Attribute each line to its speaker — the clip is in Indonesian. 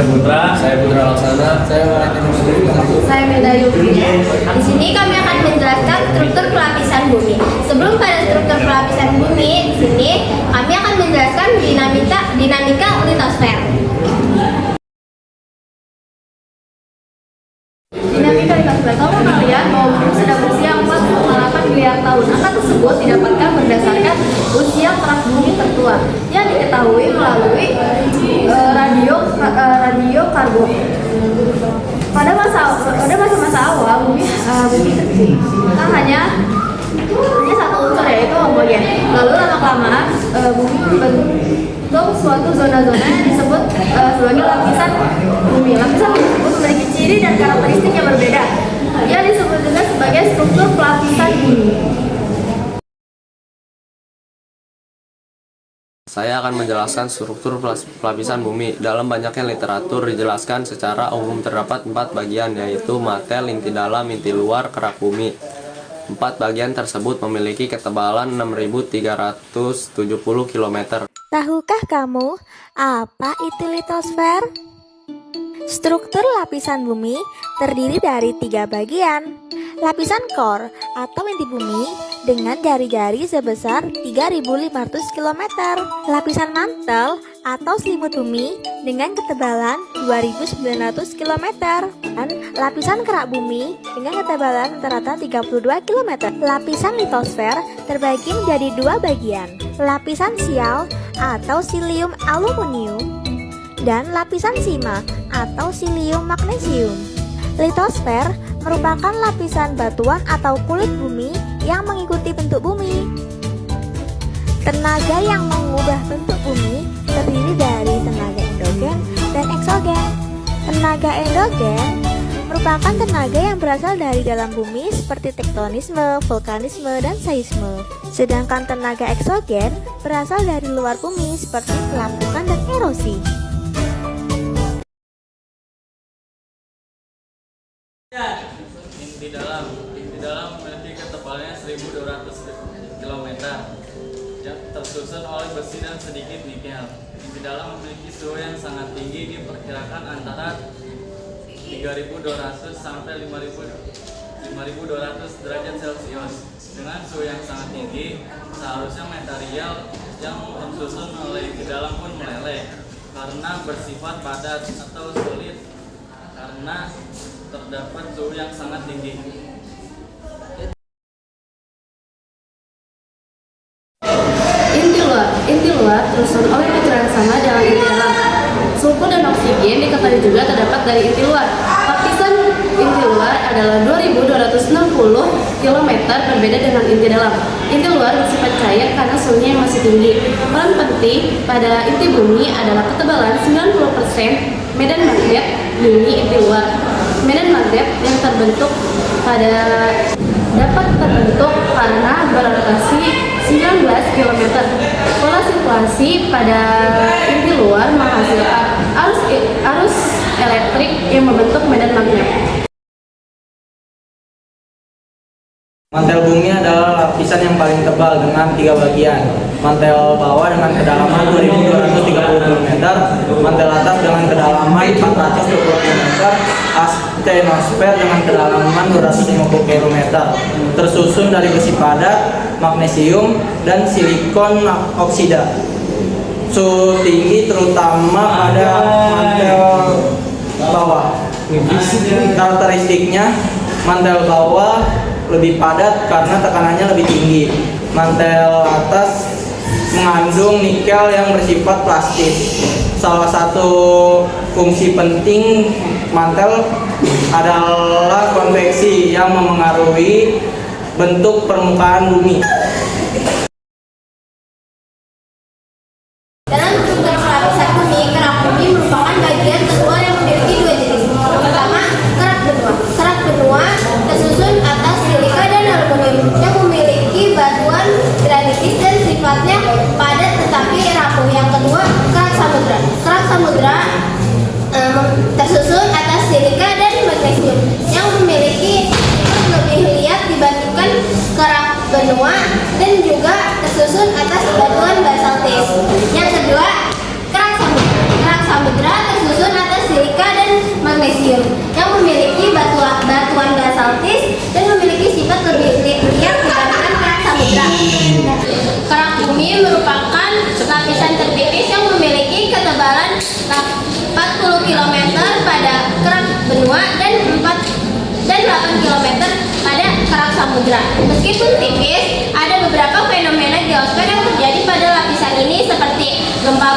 Speaker 1: Putra.
Speaker 2: Saya Putra Laksana. Saya Valentino.
Speaker 3: Saya Meda Yudhya. Di sini kami akan menjelaskan struktur pelapisan bumi. Sebelum pada struktur pelapisan bumi, di sini kami akan menjelaskan dinamika litosfer. Dinamika litosfer. Kamu melihat bahwa bumi sudah berusia 4,8 miliar tahun. Angka tersebut didapatkan berdasarkan usia kerak bumi tertua yang diketahui melalui radiokarbon. Pada masa awal bumi hanya satu unsur, yaitu homogen. Lalu lama-kelamaan bumi membentuk suatu zona-zona yang disebut sebagai lapisan bumi. Lapisan bumi tersebut memiliki ciri dan karakteristik yang berbeda, yang disebut juga sebagai struktur pelapisan bumi.
Speaker 2: Saya akan menjelaskan struktur pelapisan bumi. Dalam banyaknya literatur dijelaskan secara umum terdapat 4 bagian, yaitu mantel, inti dalam, inti luar, kerak bumi. 4 bagian tersebut memiliki ketebalan 6.370 km.
Speaker 4: Tahukah kamu apa itu litosfer? Struktur lapisan bumi terdiri dari 3 bagian. Lapisan core atau inti bumi dengan jari-jari sebesar 3.500 km. Lapisan mantel atau selimut bumi dengan ketebalan 2.900 km. Dan lapisan kerak bumi dengan ketebalan rata-rata 32 km. Lapisan litosfer terbagi menjadi 2 bagian. Lapisan sial atau silium aluminium dan lapisan sima atau silium magnesium. Litosfer merupakan lapisan batuan atau kulit bumi yang mengikuti bentuk bumi. Tenaga yang mengubah bentuk bumi terdiri dari tenaga endogen dan eksogen. Tenaga endogen merupakan tenaga yang berasal dari dalam bumi seperti tektonisme, vulkanisme, dan seisme. Sedangkan tenaga eksogen berasal dari luar bumi seperti pelapukan dan erosi.
Speaker 1: Inti dalam memiliki ketebalannya 1.200 km yang tersusun oleh besi dan sedikit nikel. Inti dalam memiliki suhu yang sangat tinggi, diperkirakan antara 3.200 sampai 5.200 derajat Celcius. Dengan suhu yang sangat tinggi, seharusnya material yang tersusun oleh inti dalam pun meleleh karena bersifat padat atau sulit karena terdapat suhu yang sangat tinggi.
Speaker 3: Inti luar tersusun oleh butiran sama dengan inti dalam. Sulfur dan oksigen diketahui juga terdapat dari inti luar. Lapisan inti luar adalah 2.260 km, berbeda dengan inti dalam. Inti luar bersifat cair karena suhunya yang masih tinggi. Peran penting pada inti bumi adalah ketebalan 90% medan magnet bumi inti luar. Medan magnet yang dapat terbentuk karena berotasi 19 km. Pola sirkulasi pada inti luar menghasilkan arus elektrik yang membentuk medan magnet.
Speaker 5: Mantel bumi adalah lapisan yang paling tebal dengan 3 bagian. Mantel bawah dengan kedalaman 2.230 km, mantel atas dengan kedalaman 420 km, astenosfer dengan kedalaman 250 km. Tersusun dari besi padat, magnesium, dan silikon oksida. Suhu tinggi terutama pada mantel bawah. Karakteristiknya, mantel bawah lebih padat karena tekanannya lebih tinggi. Mantel atas mengandung nikel yang bersifat plastis. Salah satu fungsi penting mantel adalah konveksi yang memengaruhi bentuk permukaan bumi.
Speaker 3: Dalam struktur pelapisan bumi, kerak bumi merupakan bagian terluar yang memiliki 2 jenis. Pertama, kerak benua. Kerak benua tersusun atas silika dan aluminium yang memiliki batuan granitis dan sifatnya padat tetapi rapuh. Yang kedua, kerak samudra. Kerak samudra tersusun atas silika dan magnesium yang memiliki sifat lebih liat dibandingkan kerak benua dan
Speaker 6: 40 km pada kerak benua dan 8 km pada kerak samudra. Meskipun tipis, ada beberapa fenomena geosfer yang terjadi pada lapisan ini seperti gempa